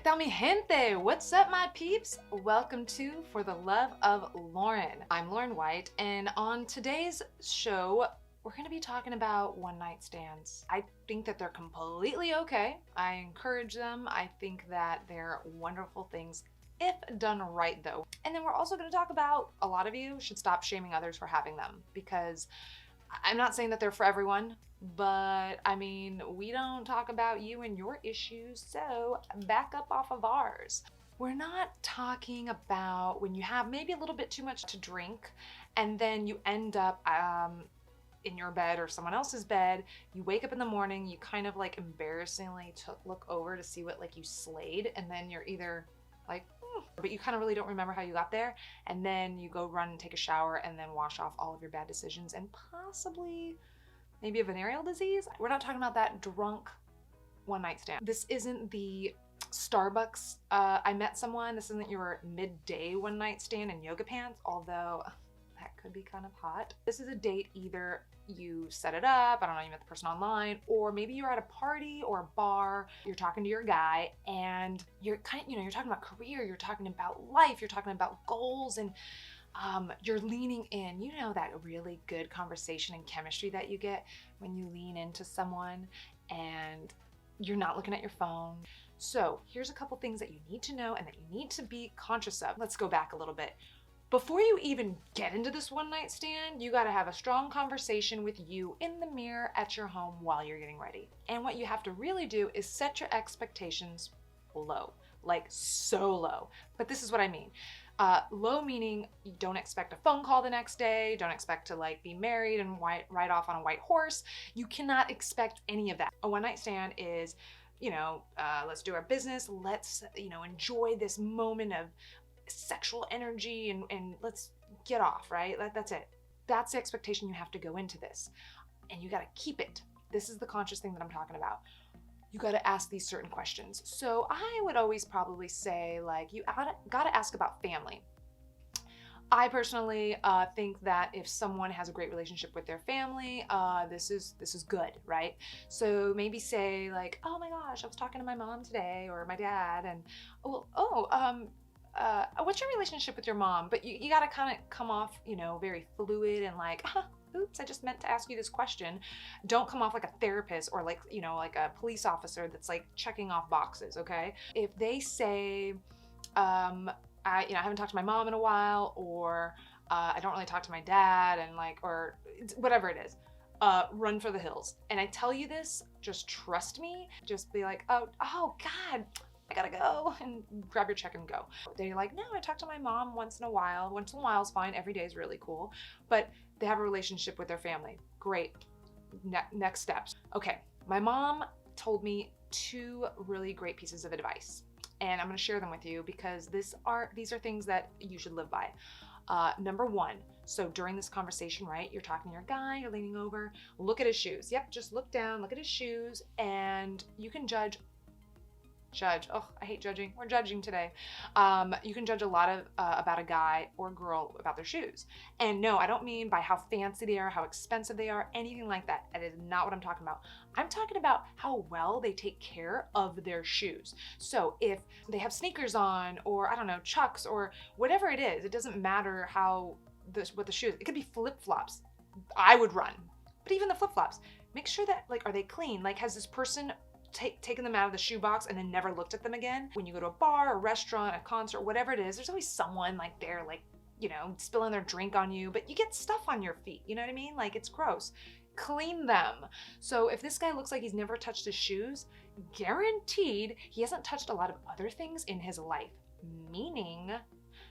¿Qué tal mi gente? What's up my peeps? Welcome to For the Love of Lauren. I'm Lauren White, and on today's show, we're going to be talking about one-night stands. I think that they're completely okay. I encourage them. I think that they're wonderful things if done right though. And then we're also going to talk about a lot of you should stop shaming others for having them, because I'm not saying that they're for everyone, but I mean, we don't talk about you and your issues, so back up off of ours. We're not talking about when you have maybe a little bit too much to drink and then you end up in your bed or someone else's bed. You wake up in the morning, you kind of like embarrassingly look over to see what like you slayed, and then you're either like, but you kind of really don't remember how you got there, and then you go run and take a shower and then wash off all of your bad decisions and possibly maybe a venereal disease. We're not talking about that drunk one night stand. This isn't the Starbucks, I met someone. This isn't your midday one night stand in yoga pants, although that could be kind of hot. This is a date, either you set it up, I don't know, you met the person online, or maybe you're at a party or a bar, you're talking to your guy and you're you're talking about career, you're talking about life, you're talking about goals, and you're leaning in. You know that really good conversation and chemistry that you get when you lean into someone and you're not looking at your phone. So here's a couple things that you need to know and that you need to be conscious of. Let's go back a little bit. Before you even get into this one night stand, you gotta have a strong conversation with you in the mirror at your home while you're getting ready. And what you have to really do is set your expectations low, like so low. But this is what I mean. Low meaning you don't expect a phone call the next day, don't expect to like be married and ride off on a white horse. You cannot expect any of that. A one night stand is, let's do our business, let's, enjoy this moment of sexual energy and let's get off, right? That's it. That's the expectation you have to go into this, and you got to keep it. This is the conscious thing that I'm talking about. You got to ask these certain questions. So I would always probably say, like, you got to ask about family. I personally think that if someone has a great relationship with their family, this is good, right? So maybe say like, oh my gosh, I was talking to my mom today or my dad, and what's your relationship with your mom? But you got to kind of come off, very fluid and like, oops, I just meant to ask you this question. Don't come off like a therapist or like, like a police officer that's like checking off boxes, okay? If they say, I haven't talked to my mom in a while, or I don't really talk to my dad, and like, or whatever it is, run for the hills. And I tell you this, just trust me. Just be like, oh God, I gotta go, and grab your check and go. They're like, no, I talk to my mom once in a while. Once in a while is fine. Every day is really cool. But they have a relationship with their family. Great. Next steps. Okay, my mom told me 2 really great pieces of advice, and I'm gonna share them with you because these are things that you should live by. Number 1, so during this conversation, right, you're talking to your guy, you're leaning over, look at his shoes. Yep, just look down, look at his shoes, and you can judge. Oh, I hate judging. We're judging today. You can judge a lot of about a guy or girl about their shoes. And no, I don't mean by how fancy they are, how expensive they are, anything like that. That is not what I'm talking about. I'm talking about how well they take care of their shoes. So if they have sneakers on, or I don't know, Chucks, or whatever it is, it doesn't matter what the shoes. It could be flip-flops. I would run. But even the flip-flops, make sure that, like, are they clean? Like, has this person taken them out of the shoebox and then never looked at them again? When you go to a bar, a restaurant, a concert, whatever it is, there's always someone like there, like, spilling their drink on you, but you get stuff on your feet, you know what I mean? Like, it's gross. Clean them. So if this guy looks like he's never touched his shoes, guaranteed he hasn't touched a lot of other things in his life. Meaning,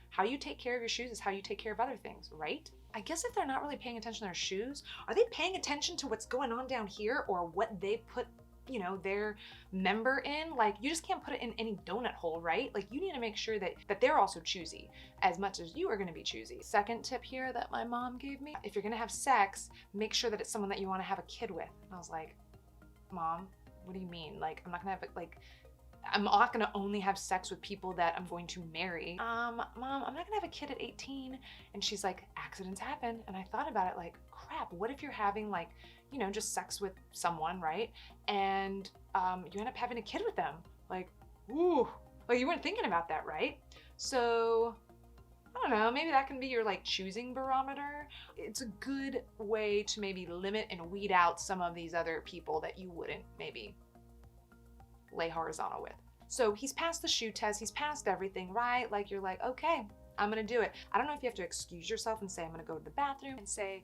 how you take care of your shoes is how you take care of other things, right? I guess if they're not really paying attention to their shoes, are they paying attention to what's going on down here, or what they put their member in? Like, you just can't put it in any donut hole, right? Like, you need to make sure that they're also choosy as much as you are going to be choosy. Second tip here that my mom gave me: if you're going to have sex, make sure that it's someone that you want to have a kid with. And I was like, Mom, what do you mean? Like, I'm not going to only have sex with people that I'm going to marry. Mom, I'm not gonna have a kid at 18. And she's like, accidents happen. And I thought about it like, crap, what if you're having like, just sex with someone, right? And you end up having a kid with them. Like, ooh, Like, you weren't thinking about that, right? So I don't know, maybe that can be your like choosing barometer. It's a good way to maybe limit and weed out some of these other people that you wouldn't maybe lay horizontal with. So he's passed the shoe test, he's passed everything, right? Like, you're like, okay, I'm gonna do it. I don't know if you have to excuse yourself and say, I'm gonna go to the bathroom and say,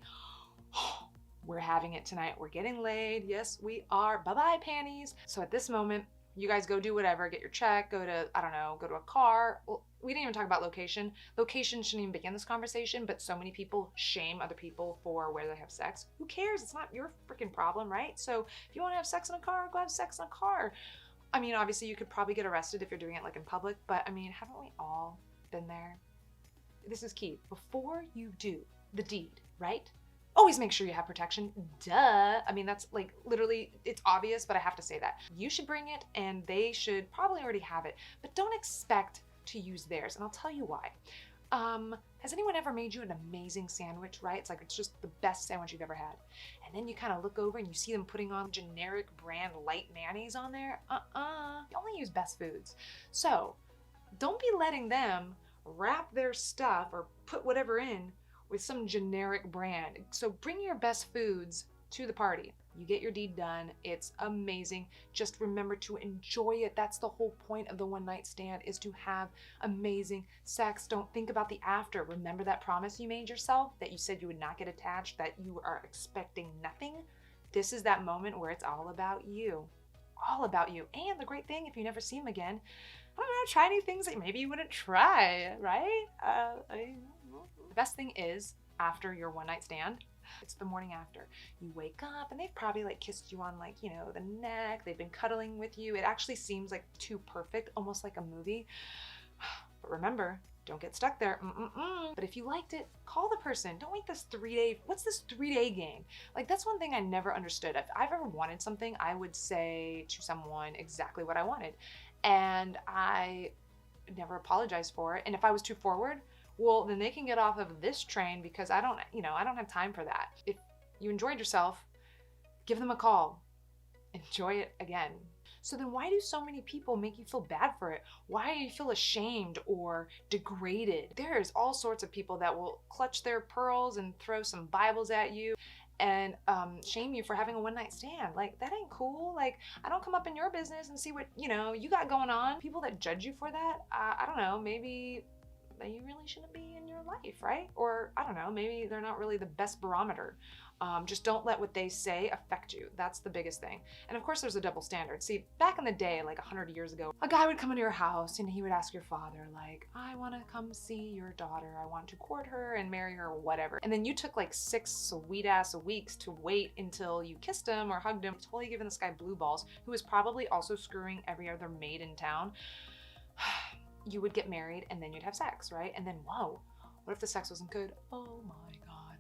oh, we're having it tonight, we're getting laid, yes we are, bye-bye panties. So at this moment, you guys go do whatever, get your check, go to, I don't know, go to a car. Well, we didn't even talk about location. Location shouldn't even begin this conversation, but so many people shame other people for where they have sex. Who cares? It's not your freaking problem, right? So if you want to have sex in a car, go have sex in a car. I mean, obviously you could probably get arrested if you're doing it like in public, but I mean, haven't we all been there? This is key. Before you do the deed, right? Always make sure you have protection. Duh. I mean, that's like literally, it's obvious, but I have to say that. You should bring it and they should probably already have it, but don't expect to use theirs. And I'll tell you why. Has anyone ever made you an amazing sandwich, right? It's like, it's just the best sandwich you've ever had. And then you kind of look over and you see them putting on generic brand light mayonnaise on there. You only use best foods. So don't be letting them wrap their stuff or put whatever in with some generic brand. So bring your best foods to the party. You get your deed done. It's amazing. Just remember to enjoy it. That's the whole point of the one night stand, is to have amazing sex. Don't think about the after. Remember that promise you made yourself that you said you would not get attached, that you are expecting nothing. This is that moment where it's all about you. All about you. And the great thing, if you never see him again, I don't know, try new things that maybe you wouldn't try, right? The best thing is, after your one night stand, it's the morning after. You wake up and they've probably like kissed you on like, you know, the neck. They've been cuddling with you. It actually seems like too perfect, almost like a movie. But remember, don't get stuck there. But if you liked it, call the person. Don't wait this 3-day, what's this 3-day game? Like, that's one thing I never understood. If I've ever wanted something, I would say to someone exactly what I wanted. And I never apologized for it. And if I was too forward, well, then they can get off of this train, because I don't have time for that. If you enjoyed yourself, give them a call. Enjoy it again. So then why do so many people make you feel bad for it? Why do you feel ashamed or degraded? There's all sorts of people that will clutch their pearls and throw some Bibles at you and shame you for having a one night stand. Like, that ain't cool. Like, I don't come up in your business and see what, you got going on. People that judge you for that, I don't know, maybe you really shouldn't be in your life, right? Or I don't know, maybe they're not really the best barometer. Just don't let what they say affect you. That's the biggest thing. And of course there's a double standard. See, back in the day, like 100 years ago, a guy would come into your house and he would ask your father, like, I want to come see your daughter. I want to court her and marry her or whatever. And then you took like 6 sweet ass weeks to wait until you kissed him or hugged him, totally giving this guy blue balls, who was probably also screwing every other maid in town. You would get married and then you'd have sex, right? And then, whoa, what if the sex wasn't good? Oh my God.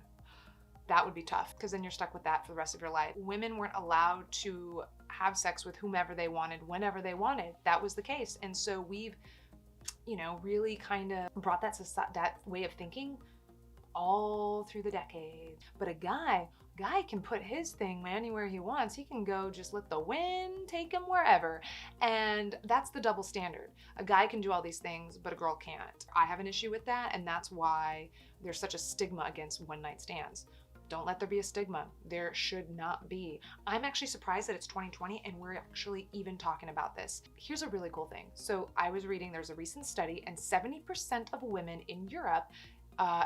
That would be tough, because then you're stuck with that for the rest of your life. Women weren't allowed to have sex with whomever they wanted, whenever they wanted. That was the case. And so we've, really kind of brought that way of thinking all through the decades. But a guy can put his thing anywhere he wants. He can go, just let the wind take him wherever. And that's the double standard. A guy can do all these things, but a girl can't. I have an issue with that, and that's why there's such a stigma against one night stands. Don't let there be a stigma. There should not be. I'm actually surprised that it's 2020 and we're actually even talking about this. Here's a really cool thing. So I was reading, there's a recent study, and 70% of women in Europe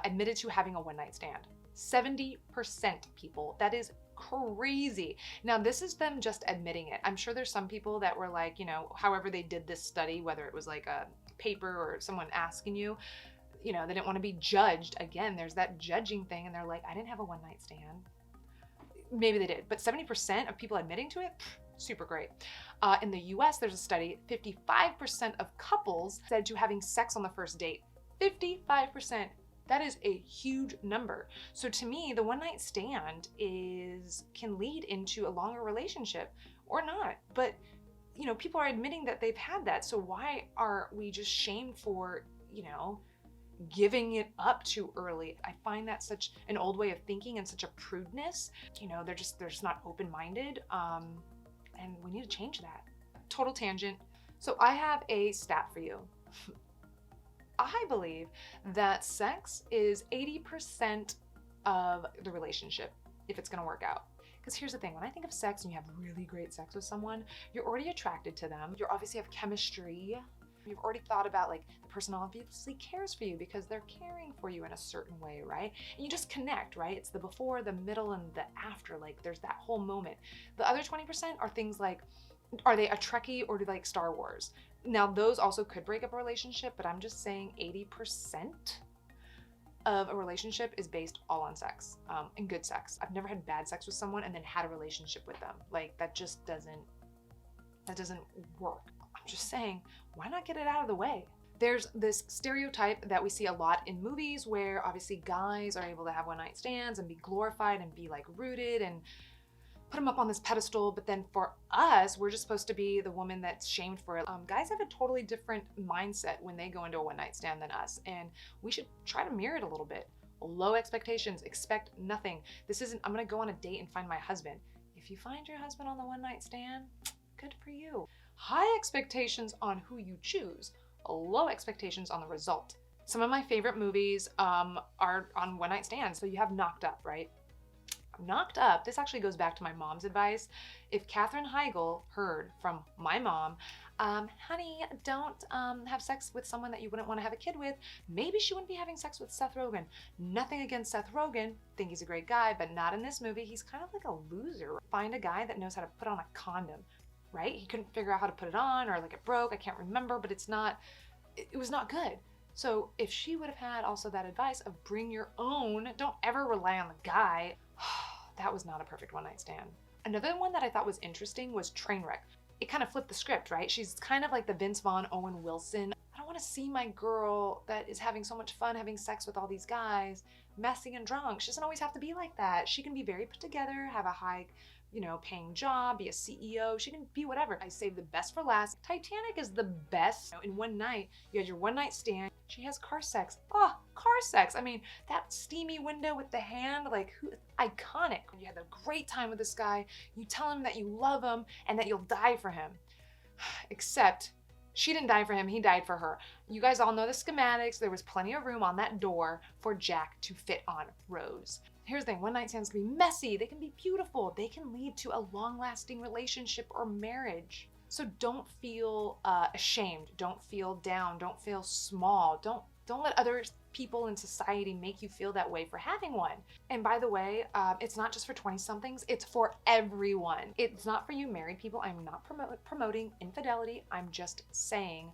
admitted to having a one night stand. 70%, people. That is crazy. Now, this is them just admitting it. I'm sure there's some people that were like, however they did this study, whether it was like a paper or someone asking you, they didn't want to be judged. Again, there's that judging thing, and they're like, I didn't have a one night stand. Maybe they did, but 70% of people admitting to it, super great. In the US, there's a study, 55% of couples said to having sex on the first date. 55%. That is a huge number. So to me, the one night stand can lead into a longer relationship or not. But, people are admitting that they've had that. So why are we just shamed for, giving it up too early? I find that such an old way of thinking and such a prudeness. They're just not open-minded. And we need to change that. Total tangent. So I have a stat for you. I believe that sex is 80% of the relationship if it's gonna work out. Because here's the thing, when I think of sex and you have really great sex with someone, you're already attracted to them. You obviously have chemistry. You've already thought about like the person obviously cares for you because they're caring for you in a certain way, right? And you just connect, right? It's the before, the middle, and the after. Like there's that whole moment. The other 20% are things like, are they a Trekkie or do they like Star Wars? Now those also could break up a relationship, but I'm just saying 80% of a relationship is based all on sex, and good sex. I've never had bad sex with someone and then had a relationship with them. Like that just doesn't work. I'm just saying, why not get it out of the way? There's this stereotype that we see a lot in movies where obviously guys are able to have one night stands and be glorified and be like rooted and put them up on this pedestal, but then for us, we're just supposed to be the woman that's shamed for it. Guys have a totally different mindset when they go into a one night stand than us, and we should try to mirror it a little bit. Low expectations, expect nothing. This isn't, I'm gonna go on a date and find my husband. If you find your husband on the one night stand, good for you. High expectations on who you choose, low expectations on the result. Some of my favorite movies are on one night stands. So you have Knocked Up, right? Knocked Up, this actually goes back to my mom's advice. If Katherine Heigl heard from my mom, honey, don't have sex with someone that you wouldn't want to have a kid with, maybe she wouldn't be having sex with Seth Rogen. Nothing against Seth Rogen, think he's a great guy, but not in this movie. He's kind of like a loser. Find a guy that knows how to put on a condom, right? He couldn't figure out how to put it on, or like it broke, I can't remember, but it was not good. So if she would have had also that advice of bring your own, don't ever rely on the guy, that was not a perfect one night stand. Another one that I thought was interesting was Trainwreck. It kind of flipped the script, right? She's kind of like the Vince Vaughn, Owen Wilson. I don't want to see my girl that is having so much fun having sex with all these guys, messy and drunk. She doesn't always have to be like that. She can be very put together, have a high, paying job, be a CEO. She can be whatever. I saved the best for last. Titanic is the best. In one night, you had your one night stand. She has car sex. Oh, car sex. I mean, that steamy window with the hand, like, iconic. You had a great time with this guy. You tell him that you love him and that you'll die for him. Except she didn't die for him, he died for her. You guys all know the schematics. There was plenty of room on that door for Jack to fit on Rose. Here's the thing, one night stands can be messy, they can be beautiful, they can lead to a long-lasting relationship or marriage. So don't feel ashamed, don't feel down, don't feel small, don't let other people in society make you feel that way for having one. And by the way, it's not just for 20-somethings, it's for everyone. It's not for you married people. I'm not promoting infidelity. I'm just saying,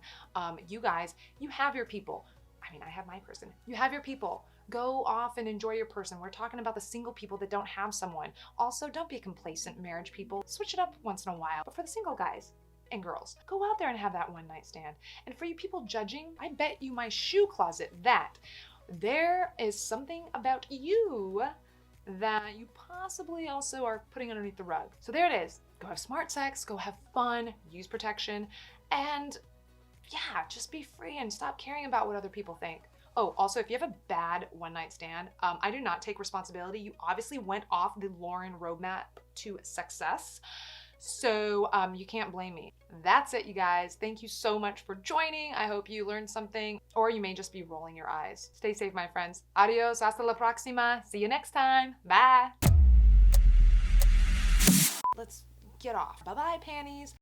you guys, you have your people. I mean, I have my person. You have your people. Go off and enjoy your person. We're talking about the single people that don't have someone. Also, don't be complacent marriage people. Switch it up once in a while. But for the single guys and girls, go out there and have that one night stand. And for you people judging, I bet you my shoe closet that there is something about you that you possibly also are putting underneath the rug. So there it is. Go have smart sex, go have fun, use protection, and yeah, just be free and stop caring about what other people think. Oh, also, if you have a bad one night stand, I do not take responsibility. You obviously went off the Lauren roadmap to success, so you can't blame me. That's it, you guys. Thank you so much for joining. I hope you learned something, or you may just be rolling your eyes. Stay safe, my friends. Adios, hasta la próxima. See you next time. Bye. Let's get off. Bye-bye, panties.